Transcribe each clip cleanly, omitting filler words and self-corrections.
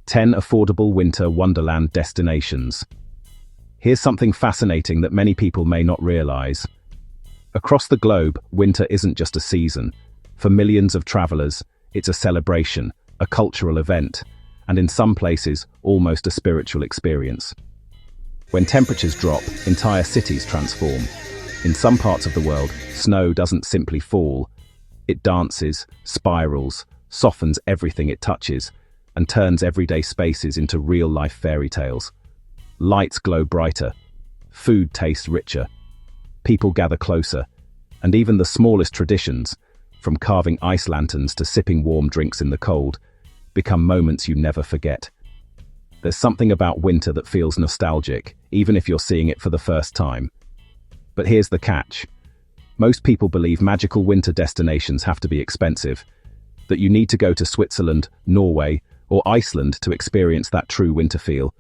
10 affordable winter wonderland destinations. Here's something fascinating that many people may not realize. Across the globe, winter isn't just a season. For millions of travelers, it's a celebration, a cultural event, and in some places, almost a spiritual experience. When temperatures drop, entire cities transform. In some parts of the world, snow doesn't simply fall. It dances, spirals, softens everything it touches, and turns everyday spaces into real-life fairy tales. Lights glow brighter, food tastes richer, people gather closer, and even the smallest traditions, from carving ice lanterns to sipping warm drinks in the cold, become moments you never forget. There's something about winter that feels nostalgic, even if you're seeing it for the first time. But here's the catch. Most people believe magical winter destinations have to be expensive, that you need to go to Switzerland, Norway, or Iceland to experience that true winter feel.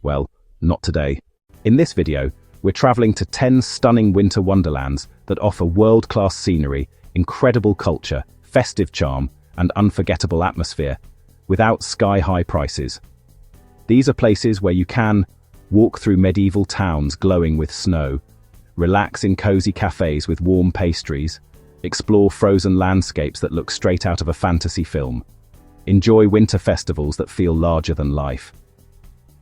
Well, not today. In this video, we're traveling to 10 stunning winter wonderlands that offer world-class scenery, incredible culture, festive charm, and unforgettable atmosphere, without sky-high prices. These are places where you can walk through medieval towns glowing with snow, relax in cozy cafés with warm pastries, explore frozen landscapes that look straight out of a fantasy film, enjoy winter festivals that feel larger than life,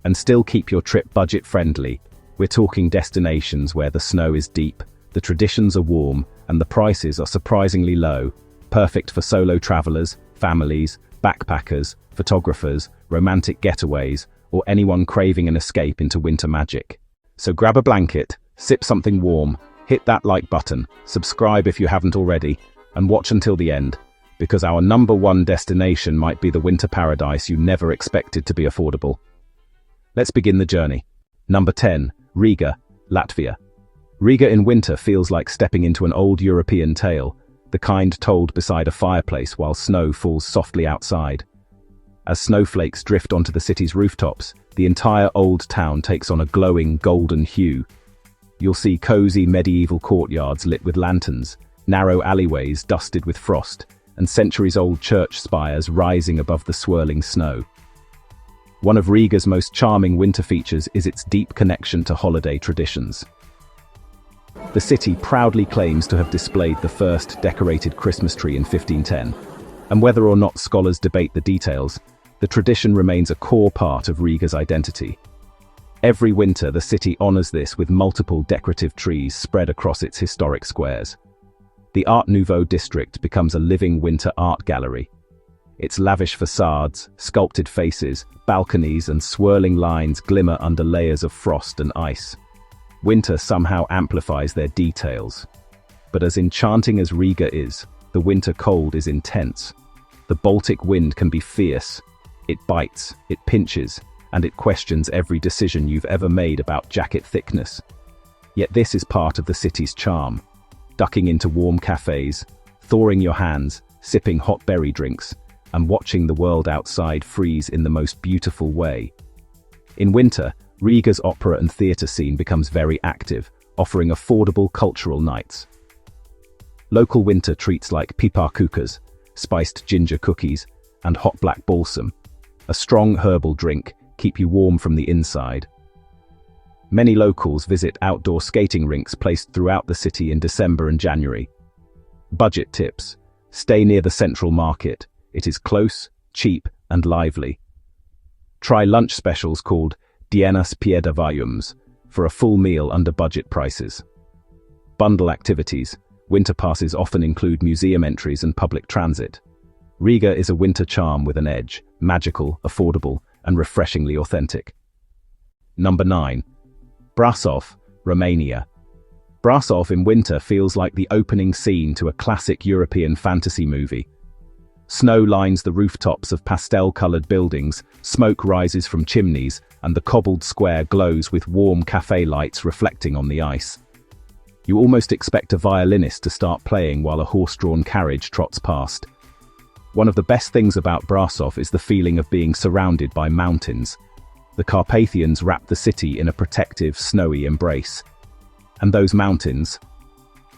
and still keep your trip budget-friendly. We're talking destinations where the snow is deep, the traditions are warm, and the prices are surprisingly low, perfect for solo travelers, families, backpackers, photographers, romantic getaways, or anyone craving an escape into winter magic. So grab a blanket, sip something warm, hit that like button, subscribe if you haven't already, and watch until the end, because our #1 destination might be the winter paradise you never expected to be affordable. Let's begin the journey. Number 10, Riga, Latvia. Riga in winter feels like stepping into an old European tale, the kind told beside a fireplace while snow falls softly outside. As snowflakes drift onto the city's rooftops, the entire old town takes on a glowing golden hue. You'll see cozy medieval courtyards lit with lanterns, narrow alleyways dusted with frost, and centuries-old church spires rising above the swirling snow. One of Riga's most charming winter features is its deep connection to holiday traditions. The city proudly claims to have displayed the first decorated Christmas tree in 1510, and whether or not scholars debate the details, the tradition remains a core part of Riga's identity. Every winter, the city honors this with multiple decorative trees spread across its historic squares. The Art Nouveau district becomes a living winter art gallery. Its lavish facades, sculpted faces, balconies, and swirling lines glimmer under layers of frost and ice. Winter somehow amplifies their details. But as enchanting as Riga is, the winter cold is intense. The Baltic wind can be fierce. It bites, it pinches, and it questions every decision you've ever made about jacket thickness. Yet this is part of the city's charm. Ducking into warm cafes, thawing your hands, sipping hot berry drinks, and watching the world outside freeze in the most beautiful way. In winter, Riga's opera and theatre scene becomes very active, offering affordable cultural nights. Local winter treats like piparkukas, spiced ginger cookies, and hot black balsam, a strong herbal drink, keep you warm from the inside. Many locals visit outdoor skating rinks placed throughout the city in December and January. Budget tips: stay near the central market. It is close, cheap, and lively. Try lunch specials called Dienas Piedāvājums for a full meal under budget prices. Bundle activities. Winter passes often include museum entries and public transit. Riga is a winter charm with an edge, magical, affordable, and refreshingly authentic. Number 9. Brasov, Romania. Brasov in winter feels like the opening scene to a classic European fantasy movie. Snow lines the rooftops of pastel-colored buildings, smoke rises from chimneys, and the cobbled square glows with warm cafe lights reflecting on the ice. You almost expect a violinist to start playing while a horse-drawn carriage trots past. One of the best things about Brasov is the feeling of being surrounded by mountains. The Carpathians wrap the city in a protective, snowy embrace. And those mountains,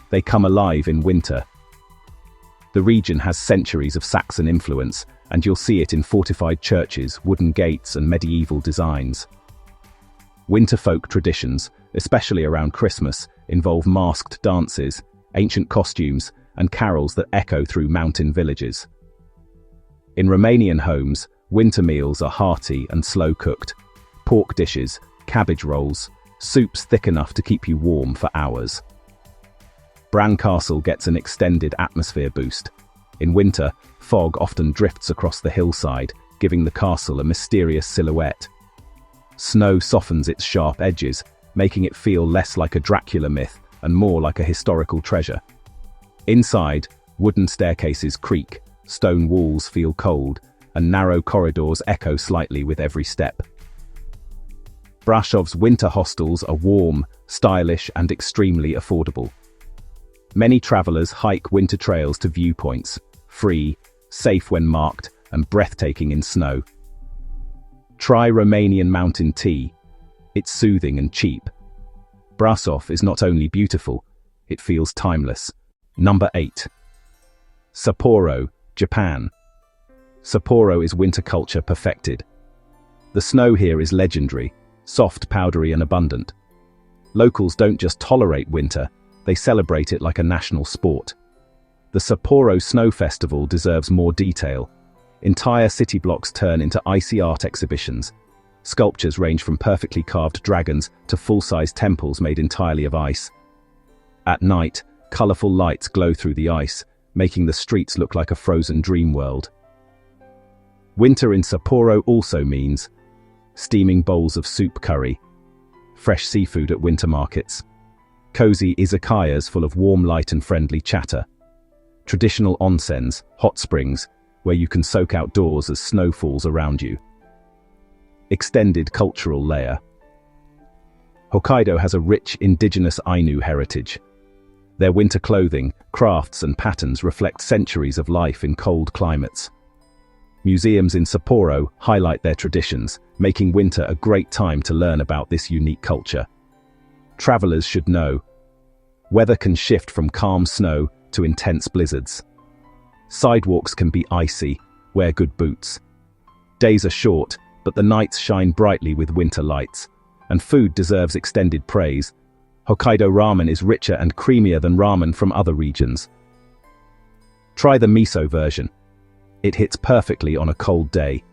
they come alive in winter. The region has centuries of Saxon influence, and you'll see it in fortified churches, wooden gates, and medieval designs. Winter folk traditions, especially around Christmas, involve masked dances, ancient costumes, and carols that echo through mountain villages. In Romanian homes, winter meals are hearty and slow-cooked. Pork dishes, cabbage rolls, soups thick enough to keep you warm for hours. Bran Castle gets an extended atmosphere boost. In winter, fog often drifts across the hillside, giving the castle a mysterious silhouette. Snow softens its sharp edges, making it feel less like a Dracula myth and more like a historical treasure. Inside, wooden staircases creak, stone walls feel cold, and narrow corridors echo slightly with every step. Brasov's winter hostels are warm, stylish, and extremely affordable. Many travelers hike winter trails to viewpoints, free, safe when marked, and breathtaking in snow. Try Romanian mountain tea. It's soothing and cheap. Brasov is not only beautiful, it feels timeless. Number 8. Sapporo, Japan. Sapporo is winter culture perfected. The snow here is legendary, soft, powdery, and abundant. Locals don't just tolerate winter, they celebrate it like a national sport. The Sapporo Snow Festival deserves more detail. Entire city blocks turn into icy art exhibitions. Sculptures range from perfectly carved dragons to full-size temples made entirely of ice. At night, colorful lights glow through the ice, making the streets look like a frozen dream world. Winter in Sapporo also means steaming bowls of soup curry, fresh seafood at winter markets, cozy izakayas full of warm light and friendly chatter, traditional onsens, hot springs, where you can soak outdoors as snow falls around you. Extended cultural layer. Hokkaido has a rich indigenous Ainu heritage. Their winter clothing, crafts, and patterns reflect centuries of life in cold climates. Museums in Sapporo highlight their traditions, making winter a great time to learn about this unique culture. Travelers should know, weather can shift from calm snow to intense blizzards. Sidewalks can be icy, wear good boots. Days are short, but the nights shine brightly with winter lights. And food deserves extended praise. Hokkaido ramen is richer and creamier than ramen from other regions. Try the miso version. It hits perfectly on a cold day.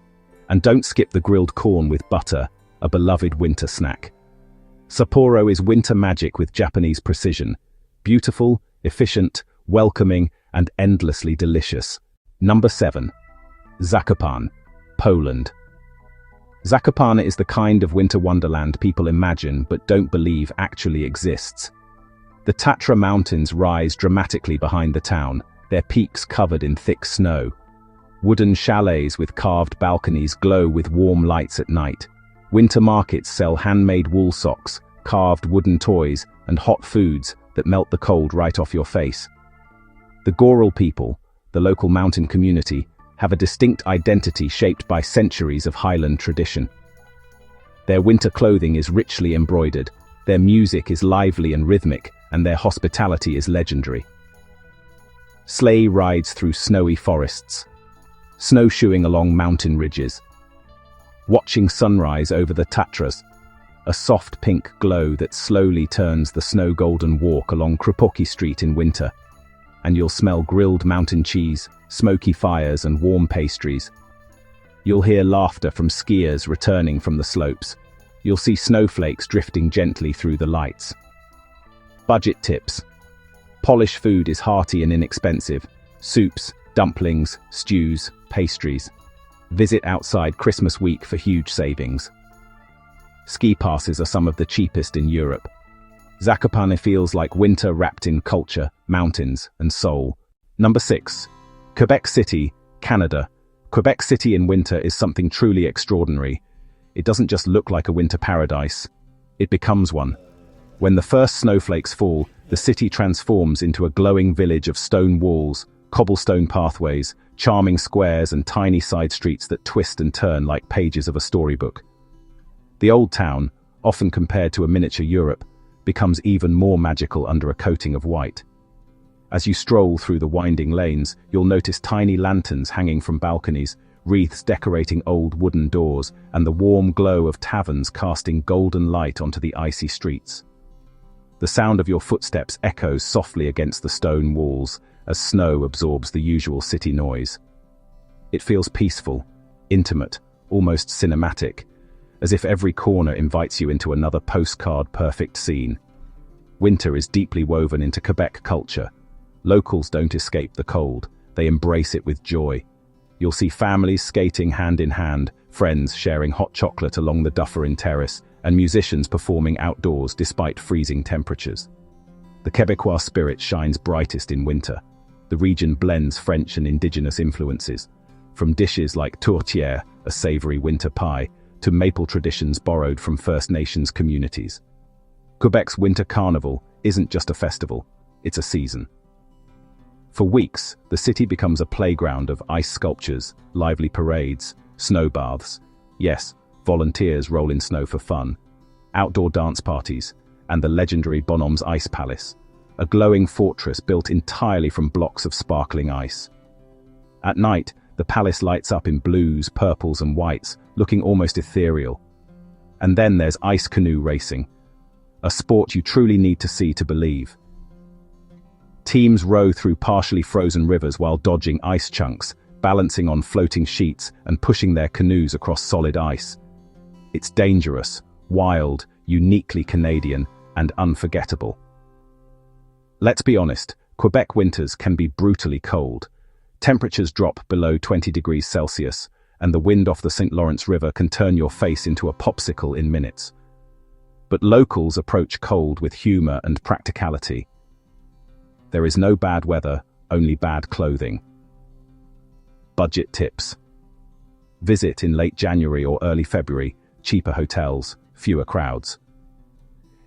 And don't skip the grilled corn with butter, a beloved winter snack. Sapporo is winter magic with Japanese precision. Beautiful, efficient, welcoming, and endlessly delicious. Number 7. Zakopane, Poland. Zakopane is the kind of winter wonderland people imagine but don't believe actually exists. The Tatra Mountains rise dramatically behind the town, their peaks covered in thick snow. Wooden chalets with carved balconies glow with warm lights at night. Winter markets sell handmade wool socks, carved wooden toys, and hot foods that melt the cold right off your face. The Goral people, the local mountain community, have a distinct identity shaped by centuries of highland tradition. Their winter clothing is richly embroidered, their music is lively and rhythmic, and their hospitality is legendary. Sleigh rides through snowy forests, snowshoeing along mountain ridges, watching sunrise over the Tatras, a soft pink glow that slowly turns the snow-golden walk along Kropotki Street in winter, and you'll smell grilled mountain cheese, smoky fires, and warm pastries. You'll hear laughter from skiers returning from the slopes. You'll see snowflakes drifting gently through the lights. Budget tips. Polish food is hearty and inexpensive. Soups, dumplings, stews, pastries. Visit outside Christmas week for huge savings. Ski passes are some of the cheapest in Europe. Zakopane feels like winter wrapped in culture, mountains, and soul. Number 6. Quebec City, Canada. Quebec City in winter is something truly extraordinary. It doesn't just look like a winter paradise. It becomes one. When the first snowflakes fall, the city transforms into a glowing village of stone walls, cobblestone pathways, charming squares, and tiny side streets that twist and turn like pages of a storybook. The old town, often compared to a miniature Europe, becomes even more magical under a coating of white. As you stroll through the winding lanes, you'll notice tiny lanterns hanging from balconies, wreaths decorating old wooden doors, and the warm glow of taverns casting golden light onto the icy streets. The sound of your footsteps echoes softly against the stone walls as snow absorbs the usual city noise. It feels peaceful, intimate, almost cinematic, as if every corner invites you into another postcard-perfect scene. Winter is deeply woven into Quebec culture. Locals don't escape the cold, they embrace it with joy. You'll see families skating hand in hand, friends sharing hot chocolate along the Dufferin Terrace, and musicians performing outdoors despite freezing temperatures. The Quebecois spirit shines brightest in winter. The region blends French and indigenous influences, from dishes like tourtière, a savory winter pie, to maple traditions borrowed from First Nations communities. Quebec's Winter Carnival isn't just a festival, it's a season. For weeks, the city becomes a playground of ice sculptures, lively parades, snow baths. Yes, volunteers roll in snow for fun, outdoor dance parties, and the legendary Bonhomme's Ice Palace, a glowing fortress built entirely from blocks of sparkling ice. At night, the palace lights up in blues, purples, and whites, looking almost ethereal. And then there's ice canoe racing, a sport you truly need to see to believe. Teams row through partially frozen rivers while dodging ice chunks, balancing on floating sheets and pushing their canoes across solid ice. It's dangerous, wild, uniquely Canadian, and unforgettable. Let's be honest, Quebec winters can be brutally cold. Temperatures drop below 20 degrees Celsius, and the wind off the St. Lawrence River can turn your face into a popsicle in minutes. But locals approach cold with humor and practicality. There is no bad weather, only bad clothing. Budget tips. Visit in late January or early February, cheaper hotels, fewer crowds.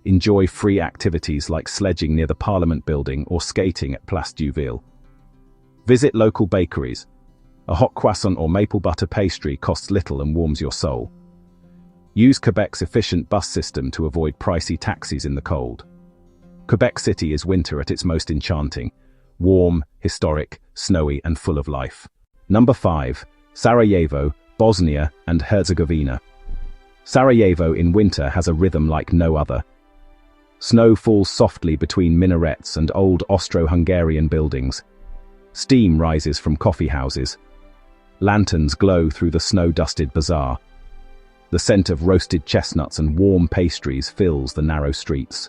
Enjoy free activities like sledging near the Parliament building or skating at Place du Ville. Visit local bakeries. A hot croissant or maple butter pastry costs little and warms your soul. Use Quebec's efficient bus system to avoid pricey taxis in the cold. Quebec City is winter at its most enchanting. Warm, historic, snowy, and full of life. Number 5. Sarajevo, Bosnia and Herzegovina. Sarajevo in winter has a rhythm like no other. Snow falls softly between minarets and old Austro-Hungarian buildings. Steam rises from coffee houses. Lanterns glow through the snow-dusted bazaar. The scent of roasted chestnuts and warm pastries fills the narrow streets.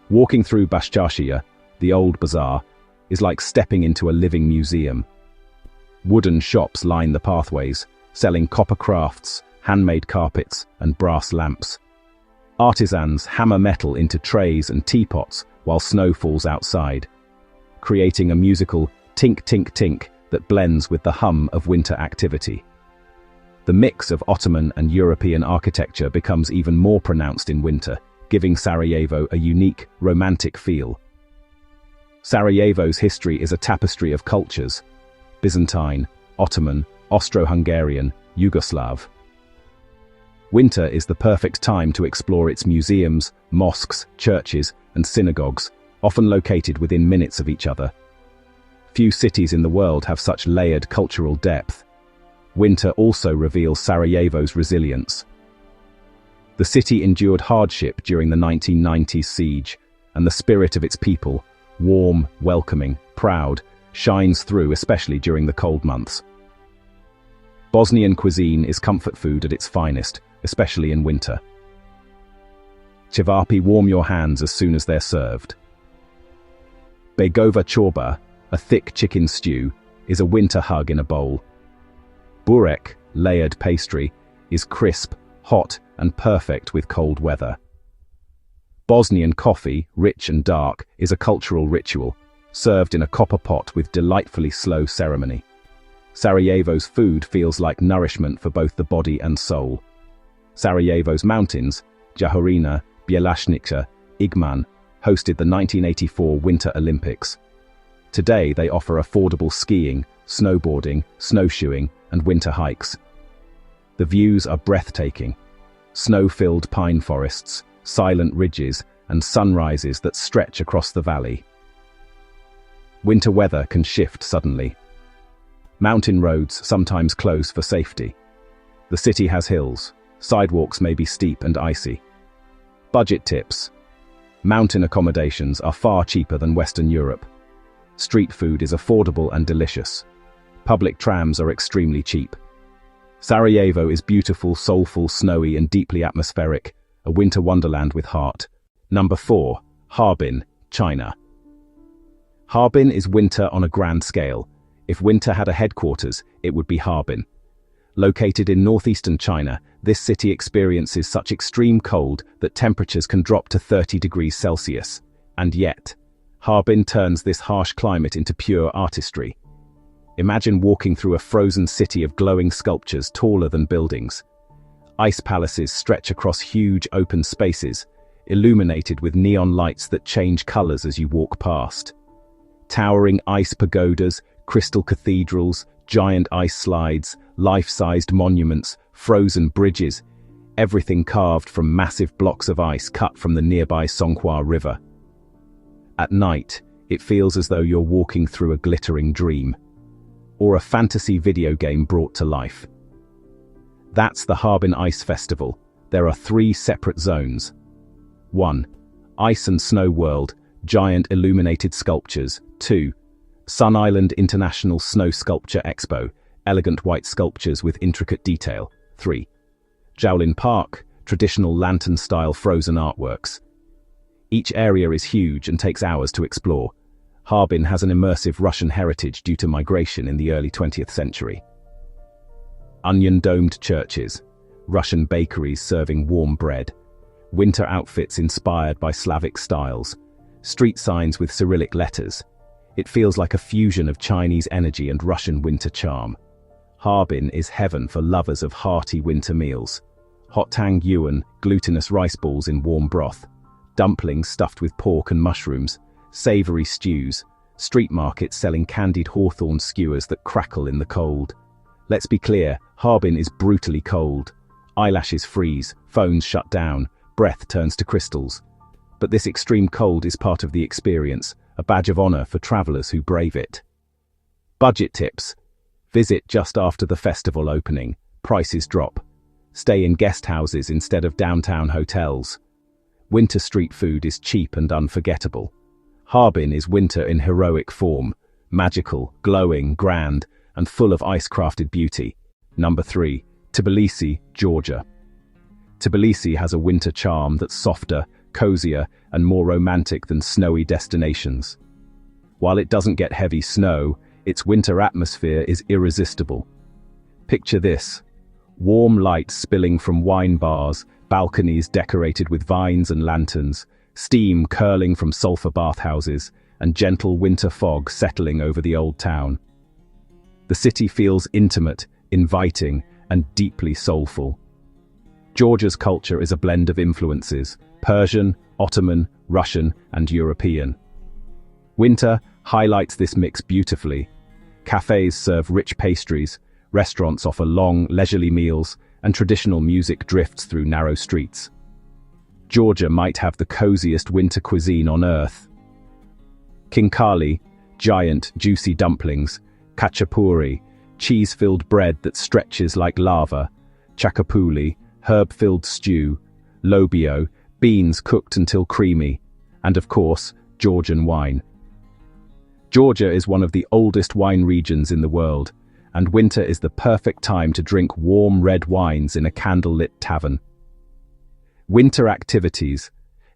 Walking through Bashchashia, the old bazaar, is like stepping into a living museum. Wooden shops line the pathways, selling copper crafts, handmade carpets, and brass lamps. Artisans hammer metal into trays and teapots while snow falls outside, creating a musical tink-tink-tink that blends with the hum of winter activity. The mix of Ottoman and European architecture becomes even more pronounced in winter, giving Sarajevo a unique, romantic feel. Sarajevo's history is a tapestry of cultures: Byzantine, Ottoman, Austro-Hungarian, Yugoslav. Winter is the perfect time to explore its museums, mosques, churches, and synagogues, often located within minutes of each other. Few cities in the world have such layered cultural depth. Winter also reveals Sarajevo's resilience. The city endured hardship during the 1990s siege, and the spirit of its people, warm, welcoming, proud, shines through especially during the cold months. Bosnian cuisine is comfort food at its finest, especially in winter. Cevapi warm your hands as soon as they're served. Begova chorba, a thick chicken stew, is a winter hug in a bowl. Burek, layered pastry, is crisp, hot, and perfect with cold weather. Bosnian coffee, rich and dark, is a cultural ritual, served in a copper pot with delightfully slow ceremony. Sarajevo's food feels like nourishment for both the body and soul. Sarajevo's mountains, Jahorina, Bjelašnica, Igman, hosted the 1984 Winter Olympics. Today they offer affordable skiing, snowboarding, snowshoeing, and winter hikes. The views are breathtaking. Snow-filled pine forests, silent ridges, and sunrises that stretch across the valley. Winter weather can shift suddenly. Mountain roads sometimes close for safety. The city has hills. Sidewalks may be steep and icy. Budget tips. Mountain accommodations are far cheaper than Western Europe. Street food is affordable and delicious. Public trams are extremely cheap. Sarajevo is beautiful, soulful, snowy, and deeply atmospheric, a winter wonderland with heart. Number 4. Harbin, China. Harbin is winter on a grand scale. If winter had a headquarters, it would be Harbin. Located in northeastern China, this city experiences such extreme cold that temperatures can drop to 30 degrees Celsius. And yet, Harbin turns this harsh climate into pure artistry. Imagine walking through a frozen city of glowing sculptures taller than buildings. Ice palaces stretch across huge open spaces, illuminated with neon lights that change colors as you walk past. Towering ice pagodas, crystal cathedrals, giant ice slides, life-sized monuments, frozen bridges, everything carved from massive blocks of ice cut from the nearby Songhua River. At night, it feels as though you're walking through a glittering dream, or a fantasy video game brought to life. That's the Harbin Ice Festival. There are 3 separate zones. 1. Ice and Snow World, giant illuminated sculptures. 2. Sun Island International Snow Sculpture Expo, elegant white sculptures with intricate detail. 3. Shaolin Park, traditional lantern-style frozen artworks. Each area is huge and takes hours to explore. Harbin has an immersive Russian heritage due to migration in the early 20th century. Onion-domed churches, Russian bakeries serving warm bread, winter outfits inspired by Slavic styles, street signs with Cyrillic letters. It feels like a fusion of Chinese energy and Russian winter charm. Harbin is heaven for lovers of hearty winter meals. Hot tang yuan, glutinous rice balls in warm broth, dumplings stuffed with pork and mushrooms, savory stews, street markets selling candied hawthorn skewers that crackle in the cold. Let's be clear, Harbin is brutally cold. Eyelashes freeze, phones shut down, breath turns to crystals. But this extreme cold is part of the experience, a badge of honor for travelers who brave it. Budget tips. Visit just after the festival opening. Prices drop. Stay in guest houses instead of downtown hotels. Winter street food is cheap and unforgettable. Harbin is winter in heroic form, magical, glowing, grand, and full of ice-crafted beauty. Number 3. Tbilisi, Georgia. Tbilisi has a winter charm that's softer, cozier, and more romantic than snowy destinations. While it doesn't get heavy snow, its winter atmosphere is irresistible. Picture this: warm lights spilling from wine bars, balconies decorated with vines and lanterns, steam curling from sulfur bathhouses, and gentle winter fog settling over the old town. The city feels intimate, inviting, and deeply soulful. Georgia's culture is a blend of influences: Persian, Ottoman, Russian, and European. Winter highlights this mix beautifully. Cafés serve rich pastries, restaurants offer long, leisurely meals, and traditional music drifts through narrow streets. Georgia might have the coziest winter cuisine on earth. Khinkali, giant, juicy dumplings; khachapuri, cheese-filled bread that stretches like lava; chakapuli, herb-filled stew; lobio, beans cooked until creamy; and of course, Georgian wine. Georgia is one of the oldest wine regions in the world, and winter is the perfect time to drink warm red wines in a candlelit tavern. Winter activities.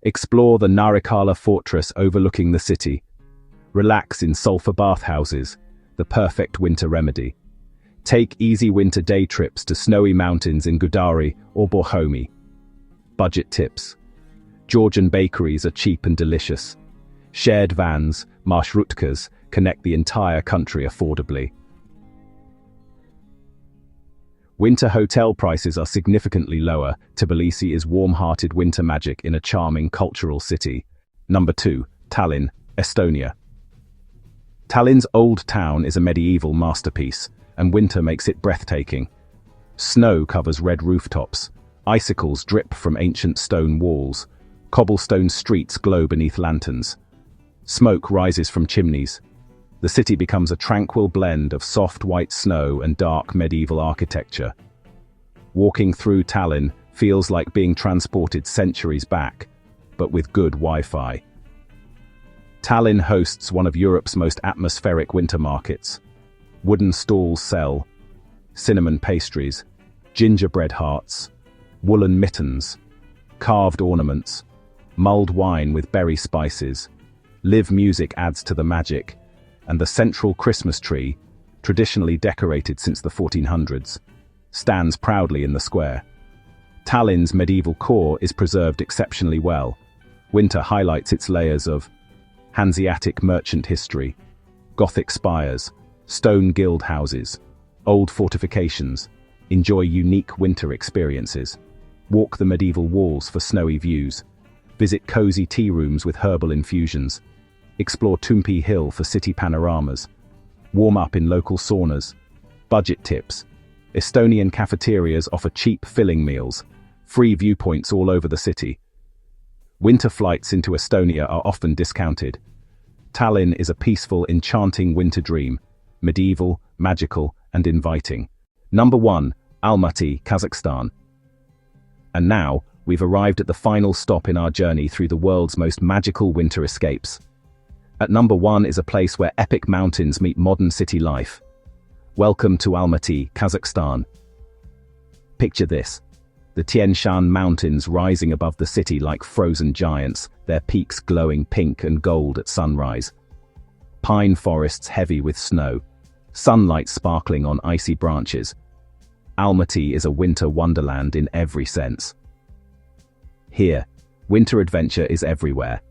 Explore the Narikala fortress overlooking the city. Relax in sulfur bathhouses, the perfect winter remedy. Take easy winter day trips to snowy mountains in Gudari or Bohomi. Budget tips. Georgian bakeries are cheap and delicious. Shared vans, marshrutkas, connect the entire country affordably. Winter hotel prices are significantly lower. Tbilisi is warm-hearted winter magic in a charming cultural city. Number 2. Tallinn, Estonia. Tallinn's old town is a medieval masterpiece, and winter makes it breathtaking. Snow covers red rooftops. Icicles drip from ancient stone walls. Cobblestone streets glow beneath lanterns. Smoke rises from chimneys. The city becomes a tranquil blend of soft white snow and dark medieval architecture. Walking through Tallinn feels like being transported centuries back, but with good Wi-Fi. Tallinn hosts one of Europe's most atmospheric winter markets. Wooden stalls sell cinnamon pastries, gingerbread hearts, woolen mittens, carved ornaments, mulled wine with berry spices. Live music adds to the magic, and the central Christmas tree, traditionally decorated since the 1400s, stands proudly in the square. Tallinn's medieval core is preserved exceptionally well. Winter highlights its layers of Hanseatic merchant history, Gothic spires, stone guild houses, old fortifications. Enjoy unique winter experiences. Walk the medieval walls for snowy views. Visit cozy tea rooms with herbal infusions. Explore Tumpi Hill for city panoramas. Warm up in local saunas. Budget tips. Estonian cafeterias offer cheap filling meals. Free viewpoints all over the city. Winter flights into Estonia are often discounted. Tallinn is a peaceful, enchanting winter dream. Medieval, magical, and inviting. Number 1. Almaty, Kazakhstan. And now, we've arrived at the final stop in our journey through the world's most magical winter escapes. At number 1 is a place where epic mountains meet modern city life. Welcome to Almaty, Kazakhstan. Picture this. The Tian Shan Mountains rising above the city like frozen giants, their peaks glowing pink and gold at sunrise. Pine forests heavy with snow. Sunlight sparkling on icy branches. Almaty is a winter wonderland in every sense. Here, winter adventure is everywhere.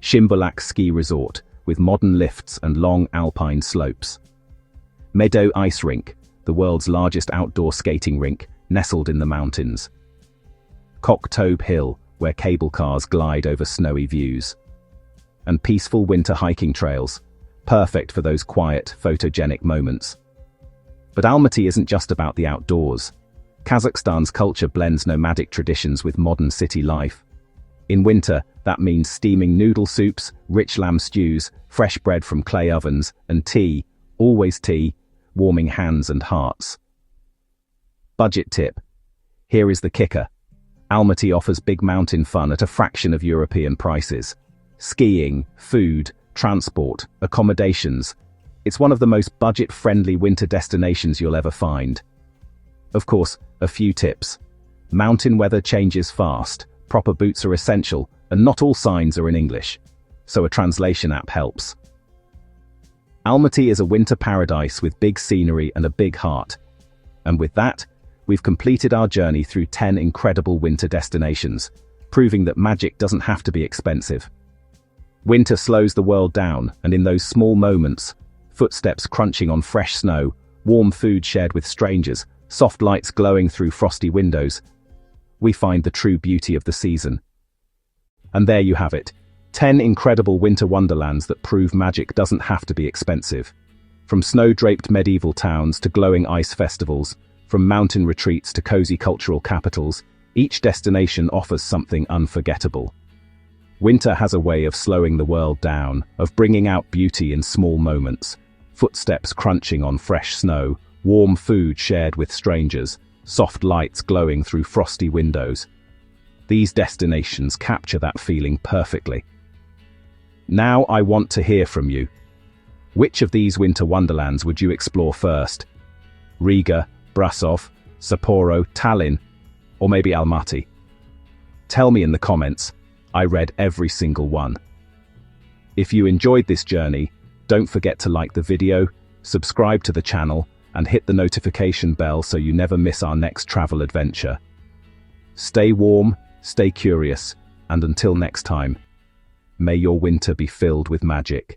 Shimbulak Ski Resort, with modern lifts and long alpine slopes. Meadow Ice Rink, the world's largest outdoor skating rink, nestled in the mountains. Koktobe Hill, where cable cars glide over snowy views. And peaceful winter hiking trails, perfect for those quiet, photogenic moments. But Almaty isn't just about the outdoors. Kazakhstan's culture blends nomadic traditions with modern city life. In winter, that means steaming noodle soups, rich lamb stews, fresh bread from clay ovens, and tea, always tea, warming hands and hearts. Budget tip. Here is the kicker. Almaty offers big mountain fun at a fraction of European prices. Skiing, food, transport, accommodations. It's one of the most budget-friendly winter destinations you'll ever find. Of course, a few tips. Mountain weather changes fast, proper boots are essential, and not all signs are in English, so a translation app helps. Almaty is a winter paradise with big scenery and a big heart. And with that, we've completed our journey through 10 incredible winter destinations, proving that magic doesn't have to be expensive. Winter slows the world down, and in those small moments, footsteps crunching on fresh snow, warm food shared with strangers, soft lights glowing through frosty windows, we find the true beauty of the season. And there you have it, 10 incredible winter wonderlands that prove magic doesn't have to be expensive. From snow-draped medieval towns to glowing ice festivals, from mountain retreats to cozy cultural capitals, each destination offers something unforgettable. Winter has a way of slowing the world down, of bringing out beauty in small moments. Footsteps crunching on fresh snow, warm food shared with strangers, soft lights glowing through frosty windows. These destinations capture that feeling perfectly. Now I want to hear from you. Which of these winter wonderlands would you explore first? Riga, Brasov, Sapporo, Tallinn, or maybe Almaty? Tell me in the comments. I read every single one. If you enjoyed this journey, don't forget to like the video, subscribe to the channel, and hit the notification bell so you never miss our next travel adventure. Stay warm, stay curious, and until next time, may your winter be filled with magic.